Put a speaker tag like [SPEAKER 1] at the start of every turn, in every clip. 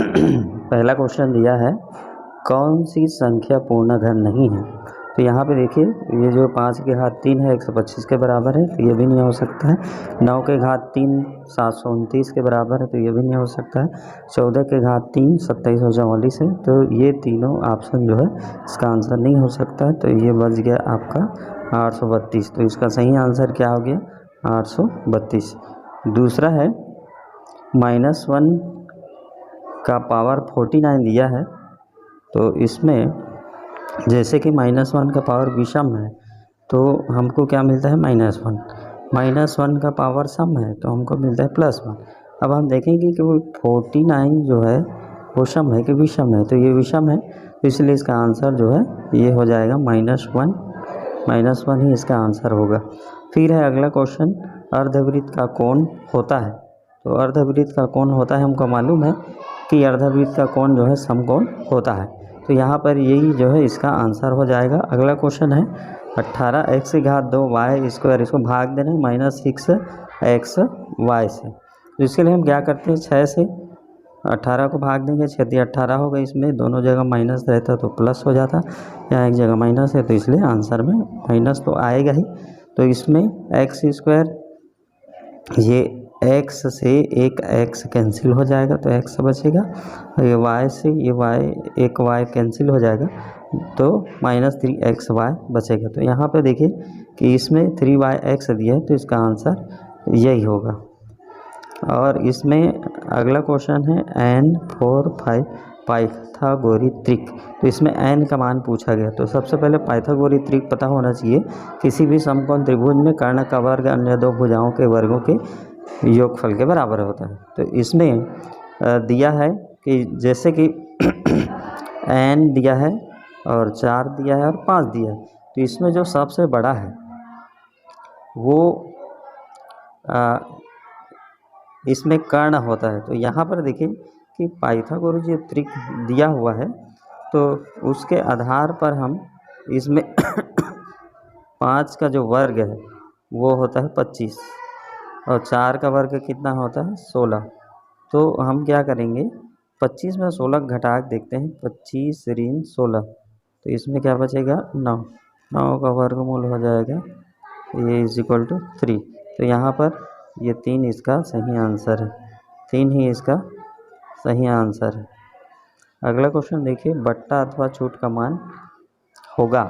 [SPEAKER 1] पहला क्वेश्चन दिया है कौन सी संख्या पूर्ण घन नहीं है। तो यहाँ पे देखिए ये जो 5 के घात 3 है 125 के बराबर है, तो ये भी नहीं हो सकता है। 9 के घात 3 729 के बराबर है, तो ये भी नहीं हो सकता है। 14 के घात 3 2744 है, तो ये तीनों ऑप्शन जो है इसका आंसर नहीं हो सकता है। तो ये बच गया आपका 832। तो इसका सही आंसर क्या हो गया 832। दूसरा है -1 का पावर 49 दिया है। तो इसमें जैसे कि -1 का पावर विषम है तो हमको क्या मिलता है -1। -1 का पावर सम है तो हमको मिलता है +1। अब हम देखेंगे कि वो 49 जो है वो सम है कि विषम है। तो ये विषम है, तो इसलिए इसका आंसर जो है ये हो जाएगा -1 ही इसका आंसर होगा। फिर है अगला क्वेश्चन, अर्धवृत्त का कोण होता है। तो अर्धवृत्त का कोण होता है, हमको मालूम है कि अर्धवृत्त का कोण जो है समकोण होता है। तो यहाँ पर यही जो है इसका आंसर हो जाएगा। अगला क्वेश्चन है 18x की घात 2 y², इसको भाग देना है -6xy से। तो इसके लिए हम क्या करते हैं 6 से 18 को भाग देंगे, 6 18 होगा। इसमें दोनों जगह माइनस रहता तो प्लस हो जाता, यहाँ एक जगह माइनस है तो इसलिए आंसर में माइनस तो आएगा ही। तो इसमें x², ये x से एक x कैंसिल हो जाएगा तो x बचेगा। ये y से ये y एक y कैंसिल हो जाएगा तो -3xy बचेगा। तो यहाँ पे देखिए कि इसमें 3yx दिया है तो इसका आंसर यही होगा। और इसमें अगला क्वेश्चन है n 4 5 पाइथागोरिक। तो इसमें n का मान पूछा गया। तो सबसे पहले पाइथागोरिक पता होना चाहिए। किसी भी समकोण त्रिभुज में कर्ण का वर्ग अन्य दो भुजाओं के वर्गों के योगफल के बराबर होता है। तो इसमें दिया है कि जैसे कि n दिया है और 4 दिया है और 5 दिया है, तो इसमें जो सबसे बड़ा है वो इसमें कर्ण होता है। तो यहाँ पर देखिए कि पाइथागोरस जो त्रिक दिया हुआ है तो उसके आधार पर हम इसमें 5 का जो वर्ग है वो होता है 25 और 4 का वर्ग कितना होता है 16। तो हम क्या करेंगे 25 में 16 घटा के देखते हैं, 25 ऋण 16, तो इसमें क्या बचेगा 9 का वर्गमूल हो जाएगा ये = 3। तो यहाँ पर ये 3 इसका सही आंसर है, 3 ही इसका सही आंसर है। अगला क्वेश्चन देखिए, बट्टा अथवा छूट का मान होगा।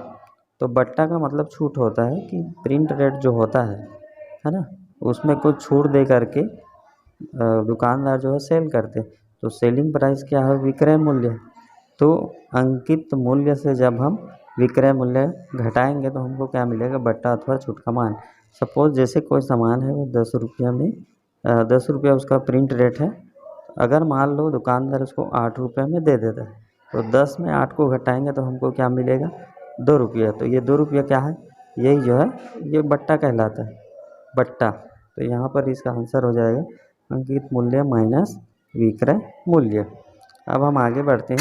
[SPEAKER 1] तो बट्टा का मतलब छूट होता है कि प्रिंट रेट जो होता है ना, उसमें कुछ छूट दे करके दुकानदार जो है सेल करते। तो सेलिंग प्राइस क्या है विक्रय मूल्य। तो अंकित मूल्य से जब हम विक्रय मूल्य घटाएंगे तो हमको क्या मिलेगा बट्टा अथवा छूट का मान। सपोज जैसे कोई सामान है वो 10 रुपया में 10 रुपया उसका प्रिंट रेट है। अगर मान लो दुकानदार उसको 8 रुपये में दे देता है तो 10 में 8 को घटाएंगे तो हमको क्या मिलेगा 2 रुपया। तो ये 2 रुपया क्या है, यही जो है ये बट्टा कहलाता है, बट्टा। तो यहाँ पर इसका आंसर हो जाएगा अंकित मूल्य माइनस विक्रय मूल्य। अब हम आगे बढ़ते हैं।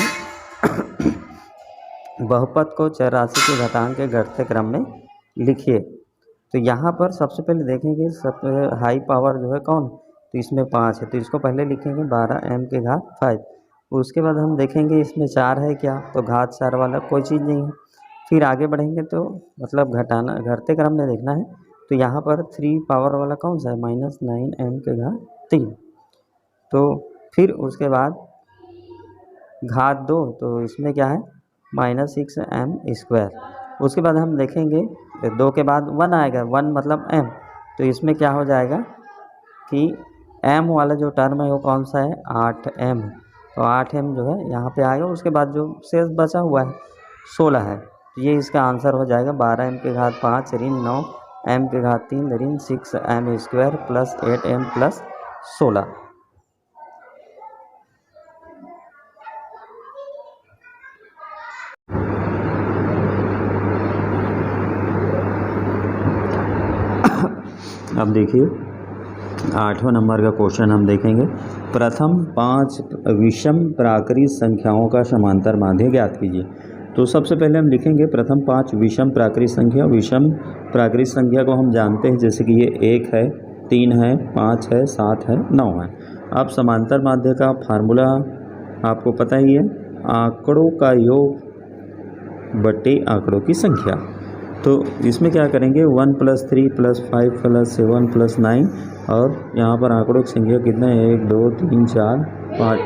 [SPEAKER 1] बहुपद को चर राशि के घातांक के घटते क्रम में लिखिए। तो यहाँ पर सबसे पहले देखेंगे सबसे हाई पावर जो है कौन, तो इसमें 5 है तो इसको पहले लिखेंगे 12m के घात 5। उसके बाद हम देखेंगे इसमें 4 है क्या, तो घात 4 वाला कोई चीज़ नहीं है। फिर आगे बढ़ेंगे तो मतलब घटते क्रम में देखना है। तो यहाँ पर 3 पावर वाला कौन सा है -9m के घात 3। तो फिर उसके बाद घात 2, तो इसमें क्या है -6m²। उसके बाद हम देखेंगे 2 के बाद 1 आएगा, 1 मतलब m। तो इसमें क्या हो जाएगा कि m वाला जो टर्म है वो कौन सा है 8m। तो 8m जो है यहाँ पे आएगा। उसके बाद जो शेष बचा हुआ है 16 है, तो ये इसका आंसर हो जाएगा 12m के घात 5 ऋण 9m के घात 3 ऋण 6m² प्लस 8m प्लस 16। अब देखिए 8वां नंबर का क्वेश्चन हम देखेंगे। प्रथम 5 विषम प्राकृत संख्याओं का समांतर माध्य ज्ञात कीजिए। तो सबसे पहले हम लिखेंगे प्रथम 5 विषम प्राकृत संख्या। विषम प्राकृत संख्या को हम जानते हैं जैसे कि ये 1 है, 3 है, 5 है, 7 है, 9 है। अब समांतर माध्य का फार्मूला आपको पता ही है, आंकड़ों का योग बटे आंकड़ों की संख्या। तो इसमें क्या करेंगे, 1 + 3 + 5 + 7 + 9, और यहाँ पर आंकड़ों की संख्या कितना है, 1 2 3 4 5।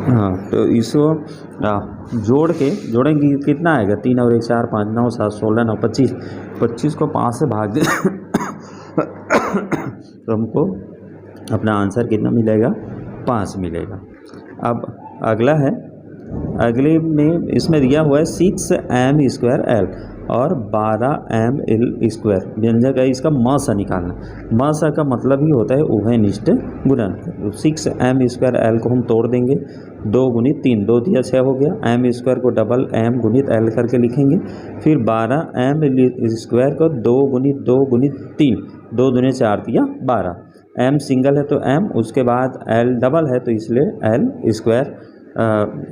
[SPEAKER 1] हाँ, तो इसको जोड़ेंगे कितना आएगा, 3 और 1 4 5 9 7 16 9 25। 25 को 5 से भाग दें तो हमको अपना आंसर कितना मिलेगा, 5 मिलेगा। अब अगला है, अगले में इसमें दिया हुआ है 6m² और 12ml²। व्यंजक है इसका म निकालना। म का मतलब ही होता है उभयनिष्ठ गुणन। तो 6m² को हम तोड़ देंगे, 2 × 3, 2 × 6 हो गया। m² को डबल m × l करके लिखेंगे। फिर 12ml² को 2 × 2 × 3, 2 दूनी 4 दिया 12। m सिंगल है तो m, उसके बाद l डबल है तो इसलिए l²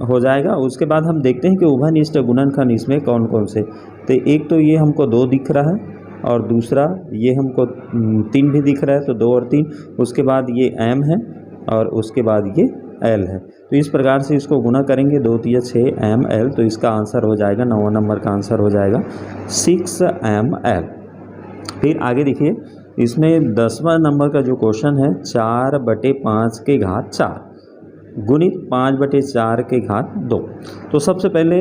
[SPEAKER 1] हो जाएगा। उसके बाद हम देखते हैं कि उभयनिष्ठ गुणनखंड इसमें कौन कौन से। तो एक तो ये हमको 2 दिख रहा है, और दूसरा ये हमको 3 भी दिख रहा है, तो 2 और 3। उसके बाद ये m है, और उसके बाद ये l है। तो इस प्रकार से इसको गुणा करेंगे, 2 × 6ml, तो इसका आंसर हो जाएगा, 9वां नंबर का आंसर हो जाएगा 6ml। फिर आगे देखिए, इसमें 10वां नंबर का जो क्वेश्चन है, 4/5 गुणित 5/4 तो सबसे पहले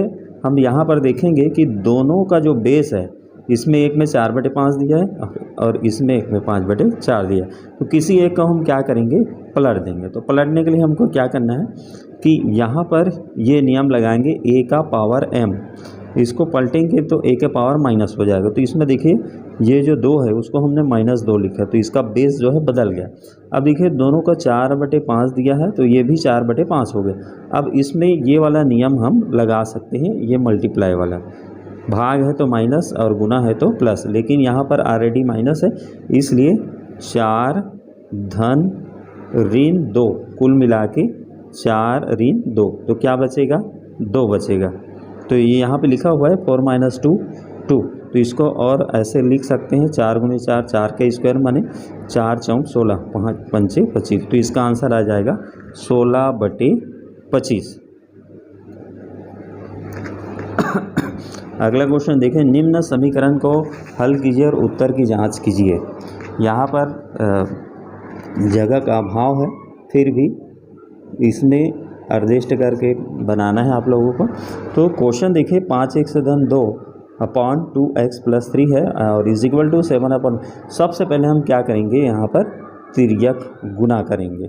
[SPEAKER 1] हम यहाँ पर देखेंगे कि दोनों का जो बेस है, इसमें एक में 4/5 दिया है और इसमें एक में 5/4 दिया है। तो किसी एक को हम क्या करेंगे, पलट देंगे। तो पलटने के लिए हमको क्या करना है कि यहाँ पर ये नियम लगाएंगे, a का पावर m, इसको पलटेंगे तो a के पावर माइनस हो जाएगा। तो इसमें देखिए, ये जो 2 है उसको हमने -2 लिखा, तो इसका बेस जो है बदल गया। अब देखिए, दोनों का 4/5 दिया है, तो ये भी 4/5 हो गया। अब इसमें ये वाला नियम हम लगा सकते हैं, ये मल्टीप्लाई वाला। भाग है तो माइनस और गुना है तो प्लस, लेकिन यहाँ पर ऑलरेडी माइनस है, इसलिए 4 धन ऋण 2, कुल मिला के 4 ऋण 2, तो क्या बचेगा, 2 बचेगा। तो ये यहाँ पे लिखा हुआ है 4 - 2 2, तो इसको और ऐसे लिख सकते हैं, 4 × 4 4 का स्क्वायर माने 4 × 4 16, 5 × 5 25। तो इसका आंसर आ जाएगा 16/25। अगला क्वेश्चन देखें, निम्न समीकरण को हल कीजिए और उत्तर की जांच कीजिए। यहाँ पर जगह का अभाव है, फिर भी इसमें एडजस्ट करके बनाना है आप लोगों को। तो क्वेश्चन देखिए, 5x धन 2 अपॉन 2x + 3 है और = 7। सबसे पहले हम क्या करेंगे, यहाँ पर तिर्यक गुना करेंगे।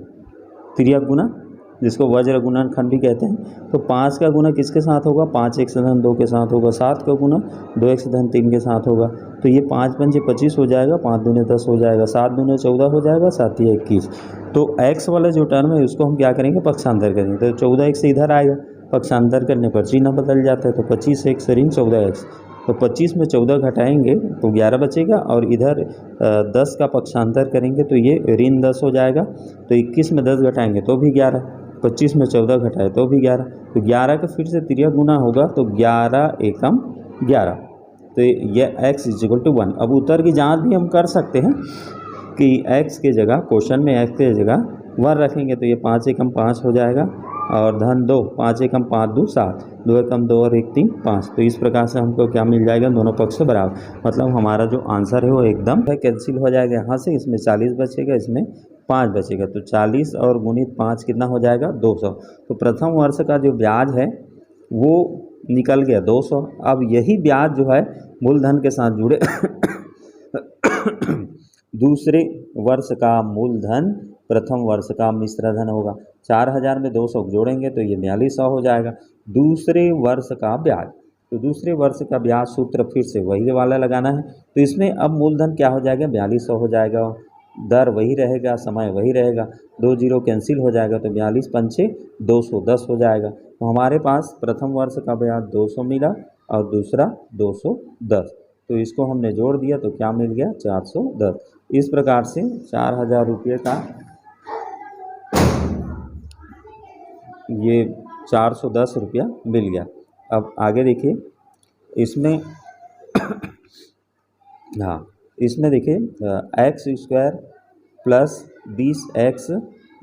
[SPEAKER 1] तिर्यक गुना, जिसको वज्र गुणनखंड भी कहते हैं। तो 5 का गुना किसके साथ होगा, 5x धन 2 के साथ होगा। 7 का गुना 2x धन 3 के साथ होगा। तो ये 5 × 5 = 25 हो जाएगा, 5 दूनी 10 हो जाएगा, 7 दूनी 14 हो जाएगा, 7 × 21। तो x वाला जो टर्म है उसको हम क्या करेंगे, पक्षांतर करेंगे। तो 14x से इधर आएगा, पक्षांतर करने पर चिन्ह बदल जाता है, तो 25x ऋण 14x। तो 25 में 14 घटाएंगे तो 11 बचेगा, और इधर 10 का पक्षांतर करेंगे तो ये ऋण 10 हो जाएगा। तो 21 में 10 घटाएंगे तो भी 11, 25 में 14 घटाए तो भी 11। तो 11 का फिर से तिर्यक गुना होगा, तो 11 एकम 11। तो ये x = 1। अब उत्तर की जांच भी हम कर सकते हैं कि x के जगह, क्वेश्चन में x के जगह 1 रखेंगे तो ये 5 एकम 5 हो जाएगा, और धन 2, 5 एकम 5 2 7, 2 एकम 2 और 1 3 5। तो इस प्रकार से हमको क्या मिल जाएगा, दोनों पक्ष बराबर। मतलब हमारा जो आंसर है वो एकदम कैंसिल हो जाएगा यहाँ से। इसमें 40 बचेगा, इसमें 5 बचेगा। तो 40 और गुणित 5 कितना हो जाएगा, 200। तो प्रथम वर्ष का जो ब्याज है वो निकल गया 200। अब यही ब्याज जो है मूलधन के साथ जुड़े दूसरे वर्ष का मूलधन प्रथम वर्ष का मिश्र धन होगा। 4000 में 200 जोड़ेंगे तो ये 4200 हो जाएगा। दूसरे वर्ष का ब्याज, तो दूसरे वर्ष का ब्याज सूत्र फिर से वही वाला लगाना है। तो इसमें अब मूलधन क्या हो जाएगा, 4200 हो जाएगा, दर वही रहेगा, समय वही रहेगा, 2 जीरो कैंसिल हो जाएगा, तो 42 × 5 = 210 हो जाएगा। तो हमारे पास प्रथम वर्ष का ब्याज 200 मिला और दूसरा 210। तो इसको हमने जोड़ दिया तो क्या मिल गया, 410। इस प्रकार से 4000 रुपये का ये 410 रुपया मिल गया। अब आगे देखिए, इसमें हाँ, इसमें देखिए x² + 20x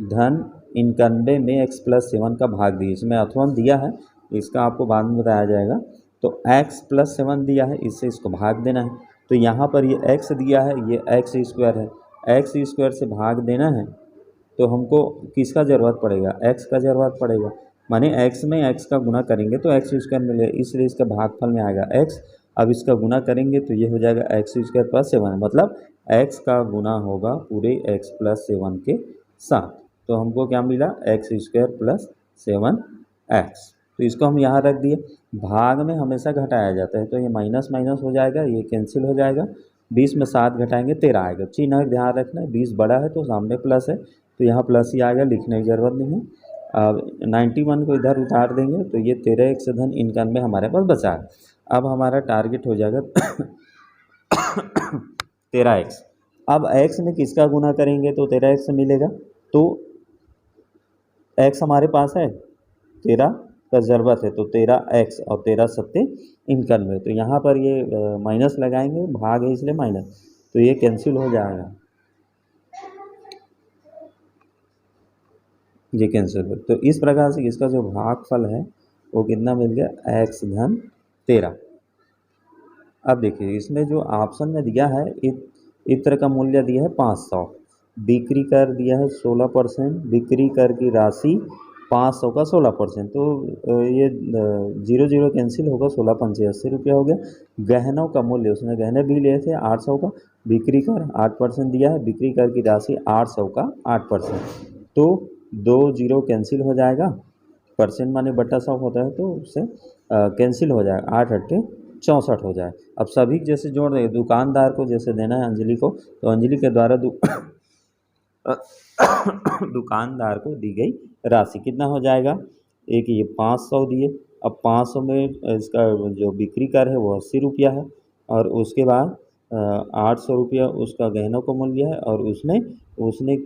[SPEAKER 1] धन 91 में x प्लस 7 का भाग दिए। इसमें अथवा दिया है, इसका आपको बाद में बताया जाएगा। तो x प्लस 7 दिया है, इससे इसको भाग देना है। तो यहाँ पर ये x दिया है, ये x स्क्वायर है, x स्क्वायर से भाग देना है। तो हमको किसका ज़रूरत पड़ेगा? x का ज़रूरत पड़ेगा। माने x में x का गुना करेंगे तो x स्क्वायर मिलेगा, इसलिए इसका भागफल में आएगा x। अब इसका गुना करेंगे तो ये हो जाएगा x स्क्वायर प्लस 7, मतलब x का गुना होगा पूरे x प्लस 7 के साथ। तो हमको क्या मिला? x square plus 7x। तो इसको हम यहाँ रख दिए। भाग में हमेशा घटाया जाता है, तो ये माइनस माइनस हो जाएगा, ये कैंसिल हो जाएगा। 20 में 7 घटाएंगे 13 आएगा। चिन्ह ध्यान रखना है, 20 बड़ा है तो सामने प्लस है, तो यहाँ प्लस ही आएगा, लिखने की ज़रूरत नहीं है। अब 91 को इधर उतार देंगे तो ये 13x धन 91 हमारे पास बचा है। अब हमारा टारगेट हो जाएगा 13x। अब x में किसका गुना करेंगे तो 13x से मिलेगा। तो x हमारे पास है, 13 का ज़रूरत है, तो 13x और 13 सत्ते 91। तो यहाँ पर ये माइनस लगाएंगे, भाग है इसलिए माइनस, तो ये कैंसिल हो जाएगा, ये कैंसिल हो। तो इस प्रकार से इसका जो भागफल है वो कितना मिल गया? x धन 13। अब देखिए इसमें जो ऑप्शन में दिया है इत्र का मूल्य दिया है 500, बिक्री कर दिया है 16%, बिक्री कर की राशि 500 का 16%। तो ये 0 0 कैंसिल होगा, 16 पंचे 80 रुपया हो गया। गहनों का मूल्य, उसने गहने भी लिए थे 800 का, बिक्री कर 8% दिया है, बिक्री कर की राशि 800 का 8%। तो 2 0 कैंसिल हो जाएगा, परसेंट माने बट्टा 100 होता है तो उससे कैंसिल हो जाएगा, 8 8 64 हो जाए। अब सभी जैसे जोड़ देंगे, दुकानदार को जैसे देना है अंजलि को, तो अंजलि के द्वारा दुकानदार को दी गई राशि कितना हो जाएगा? एक ये 500 दिए, अब 500 में इसका जो बिक्री कर है वो 80 रुपया है, और उसके बाद 800 रुपया उसका गहनों का मूल्य है, और उसमें उसने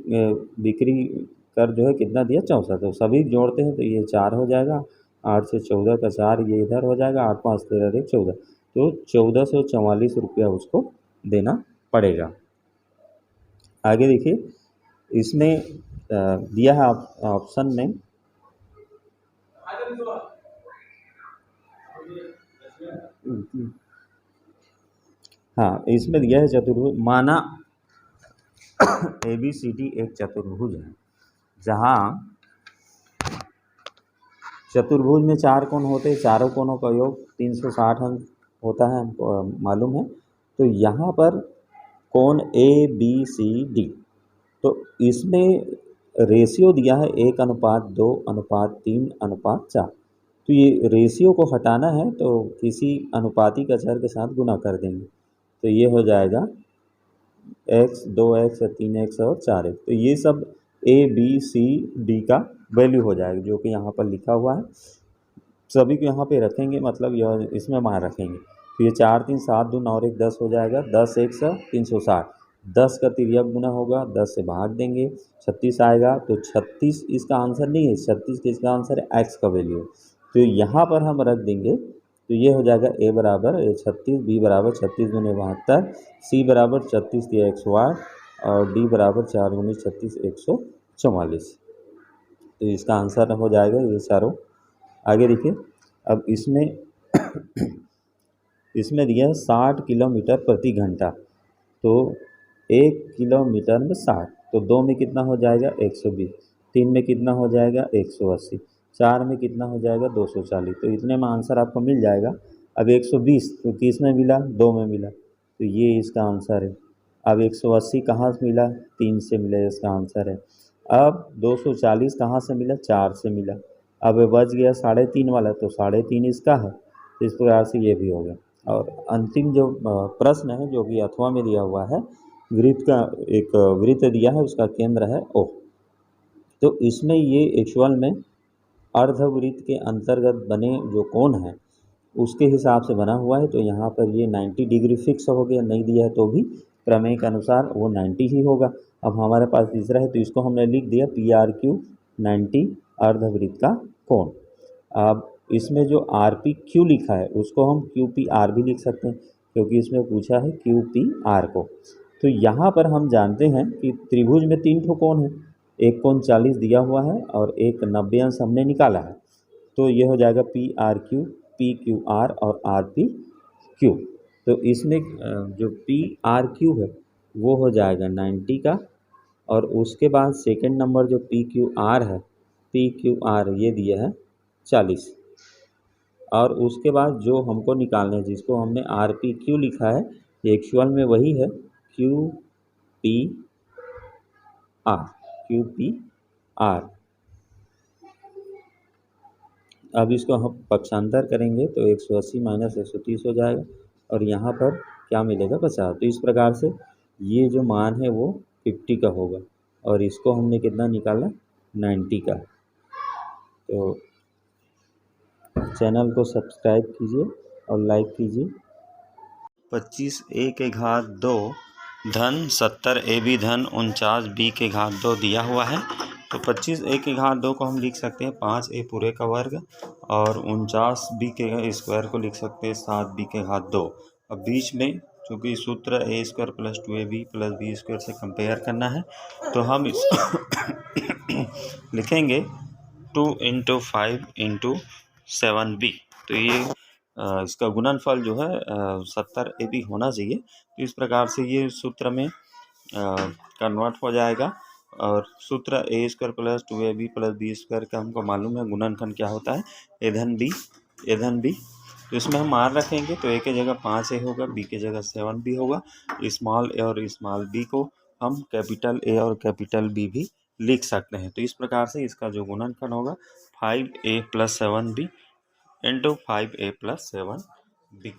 [SPEAKER 1] बिक्री कर जो है कितना दिया? 64। तो सभी जोड़ते हैं तो ये 4 हो जाएगा, 8 से 14 का 4 ये इधर हो जाएगा, 8 5 13 1 14, तो 1444 रुपया उसको देना पड़ेगा। आगे देखिए इसमें दिया है ऑप्शन में हाँ, इसमें दिया है चतुर्भुज, माना ABCD एक चतुर्भुज है, जहाँ चतुर्भुज में 4 कोण होते हैं, चारों कोणों का योग 360 अंक होता है, हमको मालूम है। तो यहाँ पर कोण ABCD, तो इसमें रेशियो दिया है 1:2:3:4। तो ये रेशियो को हटाना है तो किसी अनुपाती का चर के साथ गुना कर देंगे, तो ये हो जाएगा x 2x 3x और 4x। तो ये सब ABCD का वैल्यू हो जाएगा, जो कि यहाँ पर लिखा हुआ है। सभी को यहाँ पे रखेंगे, मतलब यह इसमें मान रखेंगे। तो ये 4 3 7 2 9 1 10 हो जाएगा, 10 1 360, 10 का तिर्यक गुना होगा, 10 से भाग देंगे, 36 आएगा। तो 36 इसका आंसर नहीं है, 36 किसका आंसर है? x का वैल्यू। तो यहाँ पर हम रख देंगे, तो ये हो जाएगा A बराबर 36, B बराबर 36 दूनी 72, C बराबर 36 दिया 108, और D बराबर 4 दूनी 36 144। तो इसका आंसर हो जाएगा ये चारों। आगे देखिए, अब इसमें इसमें दिया है 60 किलोमीटर प्रति घंटा, तो 1 किलोमीटर में 60, तो 2 में कितना हो जाएगा? 120, 3 में कितना हो जाएगा? 180, 4 में कितना हो जाएगा? 240। तो इतने में आंसर आपको मिल जाएगा। अब 120 तो किस में मिला? 2 में मिला, तो ये इसका आंसर है। अब 180 कहाँ से मिला? 3 से मिला, इसका आंसर है। अब 240 कहाँ से मिला? 4 से मिला। अब बच गया 3.5 वाला, तो 3.5 इसका है। इस प्रकार से ये भी हो गया। और अंतिम जो प्रश्न है जो कि अथवा में दिया हुआ है, वृत्त का एक वृत्त दिया है, उसका केंद्र है O। तो इसमें ये एक्चुअल में अर्धवृत्त के अंतर्गत बने जो कोण है उसके हिसाब से बना हुआ है। तो यहाँ पर ये 90 डिग्री फिक्स हो गया, नहीं दिया है तो भी प्रमेय के अनुसार वो 90 ही होगा। अब हमारे पास तीसरा है, तो इसको हमने लिख दिया PRQ 90 अर्धवृत्त का कोण। अब इसमें जो RPQ लिखा है उसको हम QPR भी लिख सकते हैं, क्योंकि इसमें पूछा है QPR को। तो यहाँ पर हम जानते हैं कि त्रिभुज में 3 ठो कोण है, एक कोण 40 दिया हुआ है और एक 90 अंश हमने निकाला है, तो ये हो जाएगा PRQ, PQR और RPQ। तो इसमें जो PRQ है वो हो जाएगा 90 का, और उसके बाद सेकंड नंबर जो PQR है, PQR ये दिया है 40, और उसके बाद जो हमको निकालना है जिसको हमने RPQ लिखा है, एक्चुअल में वही है QPR। अब इसको हम पक्षांतर करेंगे तो 180 माइनस 130 हो जाएगा, और यहाँ पर क्या मिलेगा 50। तो इस प्रकार से ये जो मान है वो 50 का होगा, और इसको हमने कितना निकाला 90 का। तो चैनल को सब्सक्राइब कीजिए और लाइक कीजिए। 25 a के घात 2 धन 70 ab धन 49 b के घात 2 दिया हुआ है। तो 25 a के घात 2 को हम लिख सकते हैं 5a पूरे का वर्ग, और 49 b के स्क्वायर को लिख सकते हैं 7b के घात 2। अब बीच में चूँकि सूत्र a square plus 2ab plus b square से कंपेयर करना है, तो हम इस लिखेंगे 2 × 5 × 7b। तो ये इसका गुणनफल जो है 70 ab होना चाहिए। तो इस प्रकार से ये सूत्र में कन्वर्ट हो जाएगा, और सूत्र a square plus 2ab plus b square का हमको मालूम है गुणनखंड क्या होता है, a धन b। तो इसमें हम मान रखेंगे तो a की जगह 5a होगा, b की जगह 7b होगा। स्मॉल a और स्मॉल b को हम कैपिटल A और कैपिटल B भी लिख सकते हैं। तो इस प्रकार से इसका जो गुणनखंड होगा 5a + 7b × 5a + 7b।